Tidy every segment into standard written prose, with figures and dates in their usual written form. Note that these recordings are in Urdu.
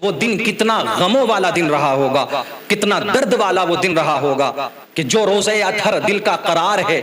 وہ دن کتنا غموں والا دن رہا ہوگا، کتنا درد والا وہ دن رہا ہوگا کہ جو روزہ اطہر دل کا قرار ہے،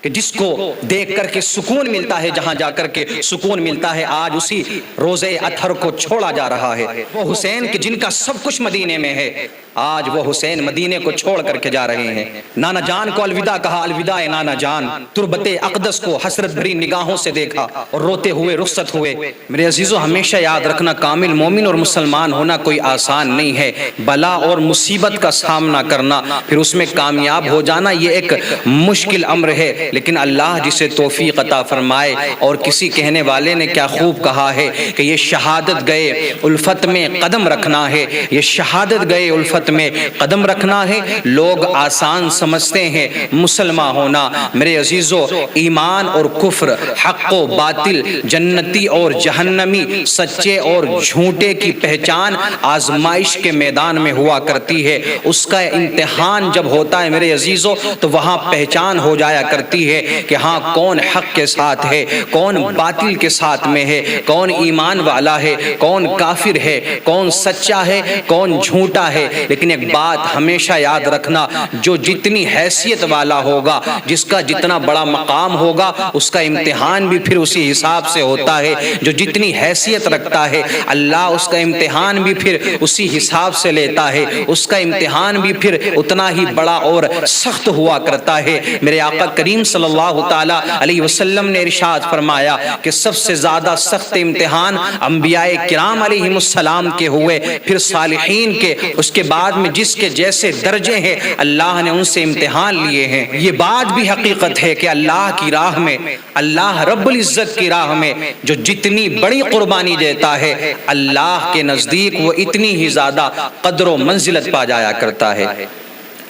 کہ جس کو دیکھ کر کے سکون ملتا ہے، جہاں جا کر کے سکون ملتا ہے، آج اسی روزہ اطہر کو چھوڑا جا رہا ہے۔ وہ حسین کہ جن کا سب کچھ مدینے میں ہے، آج وہ حسین مدینے کو چھوڑ کر کے جا رہے ہیں۔ نانا جان کو الوداع کہا، الوداع نانا جان، تربت اقدس کو حسرت بھری نگاہوں سے دیکھا اور روتے ہوئے رخصت ہوئے۔ میرے عزیزو، ہمیشہ یاد رکھنا، کامل مومن اور مسلمان ہونا کوئی آسان نہیں ہے۔ بلا اور مصیبت کا سامنا کرنا، پھر اس میں کامیاب ہو جانا، یہ ایک مشکل امر ہے، لیکن اللہ جسے توفیق عطا فرمائے۔ اور کسی کہنے والے نے کیا خوب کہا ہے کہ یہ شہادت گئے الفت میں قدم رکھنا ہے، یہ شہادت گئے الفت میں قدم رکھنا ہے۔ لوگ آسان سمجھتے ہیں مسلمان ہونا، میرے عزیزو ایمان اور کفر، حق و باطل، جنتی اور جہنمی، سچے اور جھوٹے کی پہچان آزمائش کے میدان میں ہوا کرتی ہے۔ اس کا امتحان جب ہوتا ہے میرے عزیزو، تو وہاں پہچان ہو جایا کرتی ہے کہ ہاں کون حق کے ساتھ ہے، کون باطل کے ساتھ میں ہے، کون ایمان والا ہے، کون کافر ہے، کون سچا ہے، کون جھوٹا ہے۔ لیکن ایک بات ہمیشہ یاد رکھنا، جو جتنی حیثیت والا ہوگا، جس کا جتنا بڑا مقام ہوگا، اس کا امتحان بھی پھر اسی حساب سے ہوتا ہے۔ جو جتنی حیثیت رکھتا ہے، اللہ اس کا امتحان بھی پھر اسی حساب سے لیتا ہے، اس کا امتحان بھی پھر اتنا ہی بڑا اور سخت ہوا کرتا ہے۔ میرے آقا کریم صلی اللہ تعالی علیہ وسلم نے ارشاد فرمایا کہ سب سے زیادہ سخت امتحان انبیاء کرام علیہم السلام کے ہوئے، پھر صالحین کے، اس کے بعد میں جس کے جیسے درجے ہیں اللہ نے ان سے امتحان لیے ہیں۔ یہ بات بھی حقیقت ہے کہ اللہ کی راہ میں، اللہ رب العزت کی راہ میں جو جتنی بڑی قربانی دیتا ہے، اللہ کے نزدیک وہ اتنی ہی زیادہ قدر و منزلت پا جایا کرتا ہے۔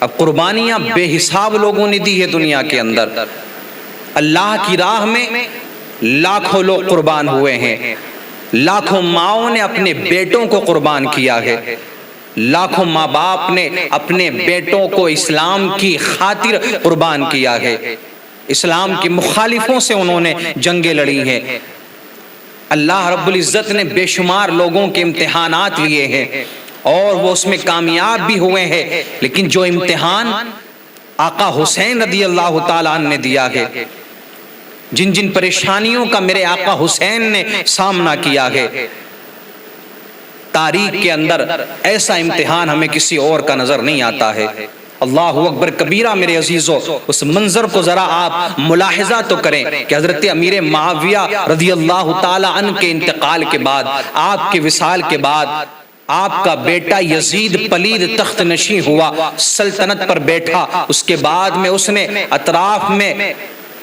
اب قربانیاں بے حساب لوگوں نے دی ہے دنیا کے اندر، اللہ کی راہ میں لاکھوں لوگ قربان ہوئے ہیں، لاکھوں ماؤں نے اپنے بیٹوں کو قربان کیا ہے، لاکھوں ماں باپ نے اپنے بیٹوں کو اسلام کی خاطر قربان کیا ہے، اسلام کے مخالفوں سے انہوں نے جنگیں لڑی ہیں۔ اللہ رب العزت نے بے شمار لوگوں کے امتحانات لیے ہیں اور وہ اس میں کامیاب بھی ہوئے ہیں، لیکن جو امتحان آقا حسین رضی اللہ تعالیٰ عنہ نے دیا ہے، جن جن پریشانیوں کا میرے آقا حسین نے سامنا کیا ہے، تاریخ کے اندر ایسا امتحان ہمیں کسی اور کا نظر نہیں آتا ہے۔ اللہ اکبر کبیرہ میرے عزیزو، اس منظر کو ذرا آپ ملاحظہ تو کریں کہ حضرت امیر معاویہ رضی اللہ تعالیٰ عنہ کے انتقال کے بعد، آپ کے وصال کے بعد، آپ کا بیٹا یزید پلید تخت نشین ہوا، سلطنت پر بیٹھا۔ اس کے بعد میں اس نے اطراف میں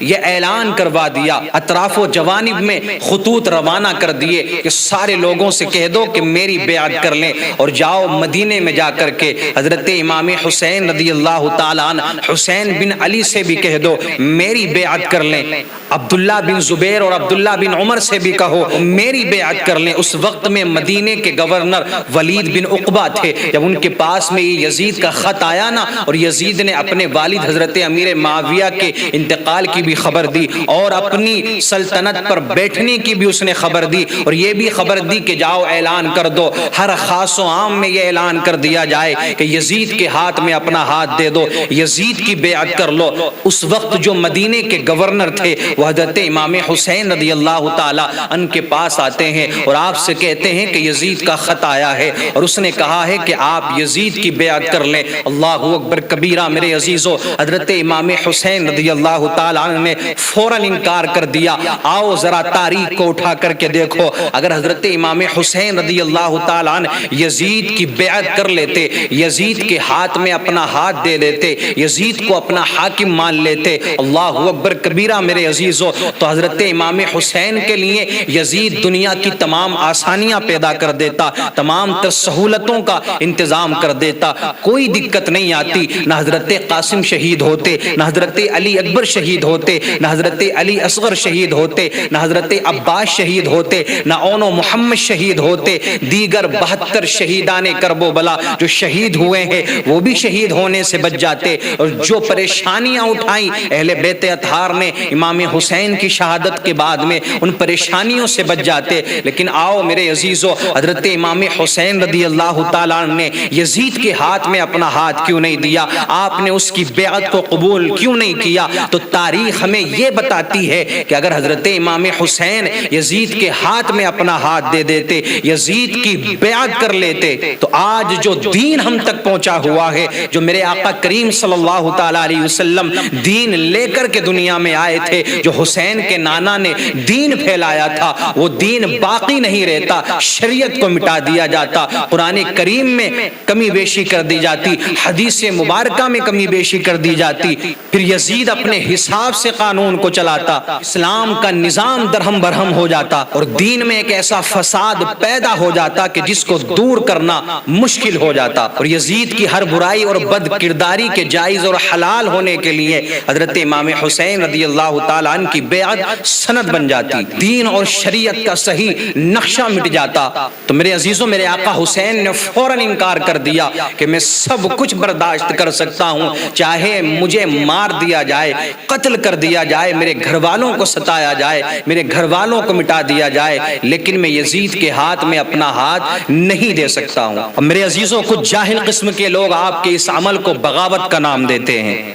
یہ اعلان کروا دیا، اطراف و جوانب میں خطوط روانہ کر دیے کہ سارے لوگوں سے کہہ دو کہ میری بیعت کر لیں، اور جاؤ مدینے میں جا کر کے حضرت امام حسین رضی اللہ تعالیٰ عنہ، حسین بن علی سے بھی کہہ دو میری بیعت کر لیں، عبداللہ بن زبیر اور عبداللہ بن عمر سے بھی کہو میری بیعت کر لیں۔ اس وقت میں مدینے کے گورنر ولید بن عقبہ تھے۔ جب ان کے پاس میں یہ یزید کا خط آیا نا، اور یزید نے اپنے والد حضرت امیر معاویہ کے انتقال کی بھی خبر دی اور اپنی سلطنت پر بیٹھنے کی بھی اس نے خبر دی، اور یہ بھی خبر دی کہ جاؤ اعلان کر دو، ہر خاص و عام میں یہ اعلان کر دیا جائے کہ یزید کے ہاتھ میں اپنا ہاتھ دے دو، یزید کی بیعت کر لو۔ اس وقت جو مدینے کے گورنر تھے وہ حضرت امام حسین رضی اللہ تعالی عنہ کے پاس آتے ہیں اور آپ سے کہتے ہیں کہ یزید کا خط آیا ہے اور اس نے کہا ہے کہ آپ یزید کی بیعت کر لیں۔ اللہ اکبر کبیرہ میرے عزیزو، حضرت امام حسین رضی اللہ تعالی عنہ نے فوراً انکار کر دیا۔ آؤ ذرا تاریخ کو اٹھا کر کے دیکھو، اگر حضرت امام حسین رضی اللہ تعالی عنہ یزید کی بیعت کر لیتے، یزید کے ہاتھ میں اپنا ہاتھ دے دیتے، یزید کو اپنا حاکم مان لیتے، اللہ اکبر کبیرہ میرے عزیزو، تو حضرت امام حسین کے لیے یزید دنیا کی تمام آسانیاں پیدا کر دیتا، تمام تر سہولتوں کا انتظام کر دیتا، کوئی دقت نہیں آتی، نہ حضرت قاسم شہید ہوتے، نہ حضرت علی اکبر شہید ہوتے، ہوتے، نہ حضرت علی اصغر شہید ہوتے، نہ حضرت عباس شہید ہوتے، نہ اون و محمد شہید ہوتے، دیگر 72 شہیدان کرب و بلا جو شہید ہوئے ہیں وہ بھی شہید ہونے سے بچ جاتے، اور جو پریشانیاں اٹھائیں اہل بیت اطہار نے امام حسین کی شہادت کے بعد میں ان پریشانیوں سے بچ جاتے۔ لیکن آؤ میرے عزیزو، حضرت امام حسین رضی اللہ تعالیٰ نے یزید کے ہاتھ میں اپنا ہاتھ کیوں نہیں دیا؟ آپ نے اس کی بیعت کو قبول کیوں نہیں کیا؟ تو تاریخ ہمیں یہ بتاتی ہے کہ اگر حضرت امام حسین یزید کے ہاتھ میں اپنا ہاتھ دے دیتے، یزید کی بیعت کر لیتے، تو آج جو دین ہم تک پہنچا ہوا ہے، جو میرے آقا کریم صلی اللہ تعالیٰ علیہ وسلم دین لے کر کے دنیا میں آئے تھے، جو حسین کے نانا نے دین پھیلایا تھا، وہ دین باقی نہیں رہتا، شریعت کو مٹا دیا جاتا، قرآن کریم میں کمی بیشی کر دی جاتی، حدیث مبارکہ میں کمی بیشی کر دی جاتی، پھر یزید اپنے حساب سے قانون کو چلاتا، اسلام کا نظام درہم برہم ہو جاتا، اور دین میں ایک ایسا فساد پیدا ہو جاتا کہ جس کو دور کرنا مشکل ہو جاتا، اور یزید کی ہر برائی اور بد کرداری کے جائز اور حلال ہونے کے لیے حضرت امام حسین رضی اللہ تعالیٰ عنہ کی بیعت سند بن جاتی، دین اور شریعت کا صحیح نقشہ مٹ جاتا۔ تو میرے عزیزوں، میرے آقا حسین نے فوراً انکار کر دیا کہ میں سب کچھ برداشت کر سکتا ہوں، چاہے مجھے مار دیا جائے، قتل کر دیا جائے، میرے گھر والوں کو ستایا جائے، میرے گھر والوں کو مٹا دیا جائے، لیکن میں یزید کے ہاتھ میں اپنا ہاتھ نہیں دے سکتا ہوں۔ اور میرے عزیزوں، کچھ جاہل قسم کے لوگ آپ کے اس عمل کو بغاوت کا نام دیتے ہیں،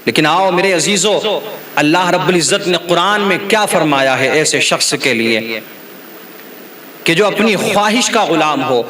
لیکن آؤ میرے عزیزوں، اللہ رب العزت نے قرآن میں کیا فرمایا ہے ایسے شخص کے لیے کہ جو اپنی خواہش کا غلام ہو،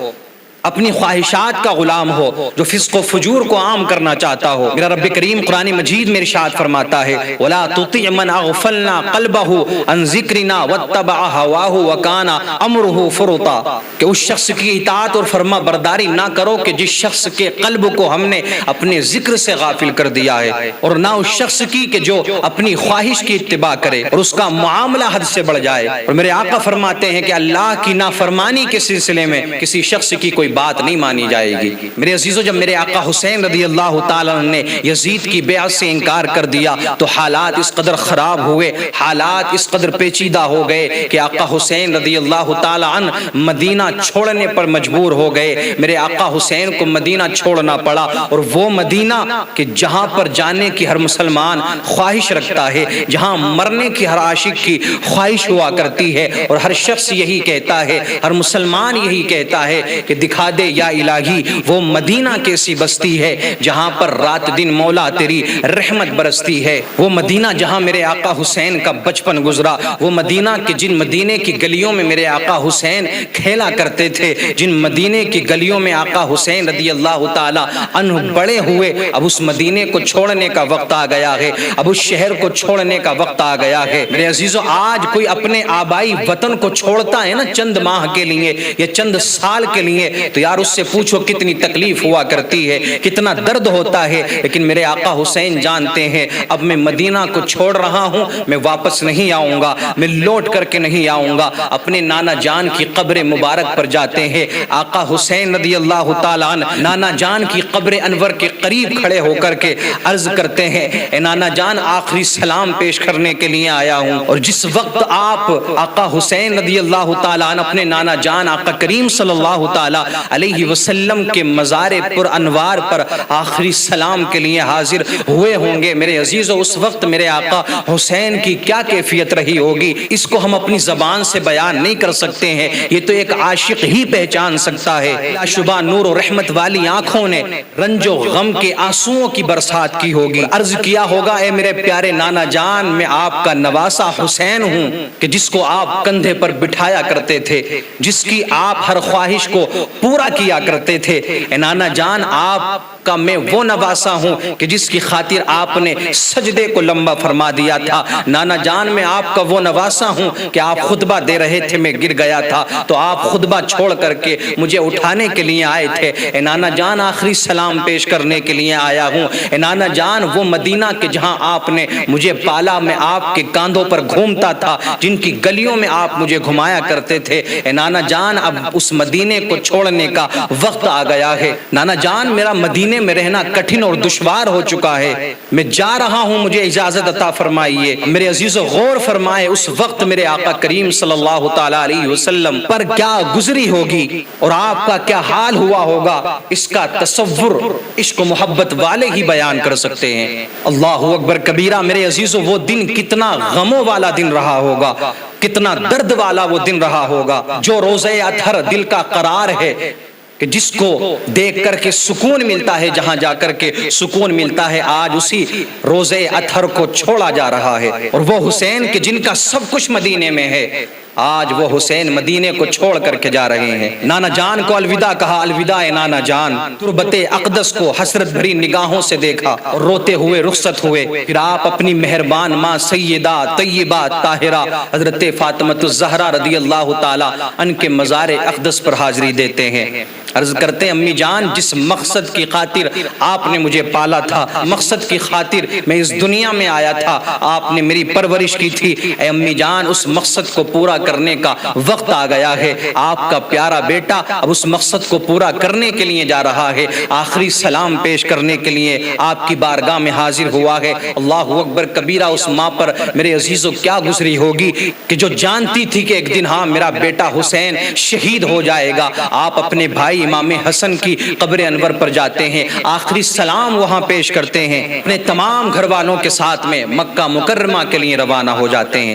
اپنی خواہشات کا غلام ہو، جو فسق و فجور کو عام کرنا چاہتا ہو۔ میرا رب کریم قرآن مجید میں ارشاد فرماتا ہے وَلَا تُطِعْ مَنْ أَغْفَلْنَا قَلْبَهُ عَنْ ذِكْرِنَا وَاتَّبَعَ هَوَاهُ وَكَانَ أَمْرُهُ فُرُطًا، کہ اس شخص کی اطاعت اور فرما برداری نہ کرو کہ جس شخص کے قلب کو ہم نے اپنے ذکر سے غافل کر دیا ہے، اور نہ اس شخص کی کہ جو اپنی خواہش کی اتباع کرے اور اس کا معاملہ حد سے بڑھ جائے۔ اور میرے آقا فرماتے ہیں کہ اللہ کی نافرمانی کے سلسلے میں کسی شخص کی کوئی بات نہیں مانی جائے گی۔ میرے عزیزو، جب میرے آقا حسین رضی اللہ تعالیٰ نے یزید کی بیعت سے انکار کر دیا تو حالات اس قدر خراب ہوئے، حالات اس قدر پیچیدہ ہو گئے کہ آقا حسین رضی اللہ تعالیٰ عنہ مدینہ چھوڑنے پر مجبور ہو گئے۔ میرے آقا حسین کو مدینہ چھوڑنا پڑا، اور وہ مدینہ کہ جہاں پر جانے کی ہر مسلمان خواہش رکھتا ہے، جہاں مرنے کی ہر عاشق کی خواہش ہوا کرتی ہے، اور ہر شخص یہی کہتا ہے، ہر مسلمان یہی کہتا ہے کہ دکھا دے یا الہی وہ مدینہ کیسی بستی ہے جہاں پر رات دن مولا تیری رحمت برستی ہے، وہ مدینہ جہاں میرے آقا حسین کا بچپن گزرا، وہ مدینہ کہ جن مدینے کی گلیوں میں میرے آقا حسین کھیلا کرتے تھے، جن مدینے کی گلیوں میں آقا حسین رضی اللہ تعالی عنہ بڑے ہوئے، اب اس مدینے کو چھوڑنے کا وقت آ گیا ہے، اب اس شہر کو چھوڑنے کا وقت آ گیا ہے۔ میرے عزیزو، آج کوئی اپنے آبائی وطن کو چھوڑتا ہے نا چند ماہ کے لیے یا چند سال کے لیے، تو یار اس سے پوچھو کتنی تکلیف ہوا کرتی ہے، کتنا درد ہوتا ہے، لیکن میرے آقا حسین جانتے ہیں اب میں مدینہ کو چھوڑ رہا ہوں، میں واپس نہیں آؤں گا، میں لوٹ کر کے نہیں آؤں گا۔ اپنے نانا جان کی قبر مبارک پر جاتے ہیں، آقا حسین رضی اللہ تعالیٰ عنہ نانا جان کی قبر انور کے قریب کھڑے ہو کر کے عرض کرتے ہیں اے نانا جان، آخری سلام پیش کرنے کے لیے آیا ہوں۔ اور جس وقت آپ آقا حسین رضی اللہ تعالیٰ عنہ اپنے نانا جان آقا کریم صلی اللہ تعالیٰ علیہ وسلم کے مزار پر انوار پر آخری سلام کے لیے حاضر ہوئے ہوں گے، میرے عزیزو اس وقت میرے آقا حسین کی کیا کیفیت رہی ہوگی، اس کو ہم اپنی زبان سے بیان نہیں کر سکتے ہیں، یہ تو ایک عاشق ہی پہچان سکتا ہے۔ شبہ نور و رحمت والی آنکھوں نے رنج و غم کے آنسوؤں کی برسات کی ہوگی، عرض کیا ہوگا اے میرے پیارے نانا جان، میں آپ کا نواسا حسین ہوں کہ جس کو آپ کندھے پر بٹھایا کرتے تھے، جس کی آپ ہر خواہش کو پورا کیا کرتے تھے۔ اے نانا جان، آپ کا میں وہ نواسا ہوں کہ جس کی خاطر آپ نے سجدے کو لمبا فرما دیا تھا۔ نانا جان، میں آپ کا وہ نواسا ہوں کہ آپ خطبہ دے رہے تھے، میں گر گیا تھا تو آپ خطبہ چھوڑ کر کے مجھے اٹھانے کے لیے آئے تھے۔ اے نانا جان، آخری سلام پیش کرنے کے لیے آیا ہوں۔ اے نانا جان، وہ مدینہ کہ جہاں آپ نے مجھے پالا، میں آپ کے کاندھوں پر گھومتا تھا، جن کی گلیوں میں آپ مجھے گھمایا کرتے تھے، اے نانا جان اب اس مدینے کو چھوڑنے کا وقت آ گیا ہے۔ نانا جان، میرا مدینے مدینے میں رہنا کٹھن اور دشوار ہو چکا ہے، میں جا رہا ہوں، مجھے اجازت عطا فرمائیے۔ میرے عزیزو غور فرمائے اس وقت میرے آقا کریم صلی اللہ تعالی علیہ وسلم پر کیا گزری ہوگی اور آپ کا کیا حال ہوا ہوگا، اس کا تصور عشق و محبت والے ہی بیان کر سکتے ہیں۔ اللہ اکبر کبیرہ۔ میرے عزیزو وہ دن کتنا غموں والا دن رہا ہوگا، کتنا درد والا وہ دن رہا ہوگا، جو روزے اطہر دل کا قرار ہے کہ جس کو دیکھ کر کے سکون ملتا ہے، جہاں جا کر کے سکون ملتا ہے، آج اسی روزے اطہر کو چھوڑا جا رہا ہے۔ اور وہ حسین کہ جن کا سب کچھ مدینے میں ہے، آج وہ حسین مدینے کو چھوڑ کر کے جا رہے ہیں۔ نانا جان کو الوداع کہا، الوداع نانا جان۔ تربت اقدس کو حسرت بھری نگاہوں سے دیکھا اور روتے ہوئے رخصت ہوئے۔ پھر آپ اپنی مہربان ماں سیدہ طیبہ طاہرہ حضرت فاطمۃ الزہرا رضی اللہ تعالی عنہ کے مزار اقدس پر حاضری دیتے ہیں۔ عرض کرتے ہیں امی جان، جس مقصد کی خاطر آپ نے مجھے پالا تھا، مقصد کی خاطر میں اس دنیا میں آیا تھا، آپ نے میری پرورش کی تھی، اے امی جان اس مقصد کو پورا کرنے کا وقت آ گیا ہے۔ آپ کا پیارا بیٹا اب اس مقصد کو پورا کرنے کے لیے جا رہا ہے، آخری سلام پیش کرنے کے لیے آپ کی بارگاہ میں حاضر ہوا ہے۔ اللہ اکبر کبیرہ۔ اس ماں پر میرے عزیزو کیا گزری ہوگی کہ جو جانتی تھی کہ ایک دن ہاں میرا بیٹا حسین شہید ہو جائے گا۔ آپ اپنے بھائی امام حسن کی قبر انور پر جاتے ہیں، آخری سلام وہاں پیش کرتے ہیں، اپنے تمام گھر والوں کے ساتھ میں مکہ مکرمہ کے لیے روانہ ہو جاتے ہیں۔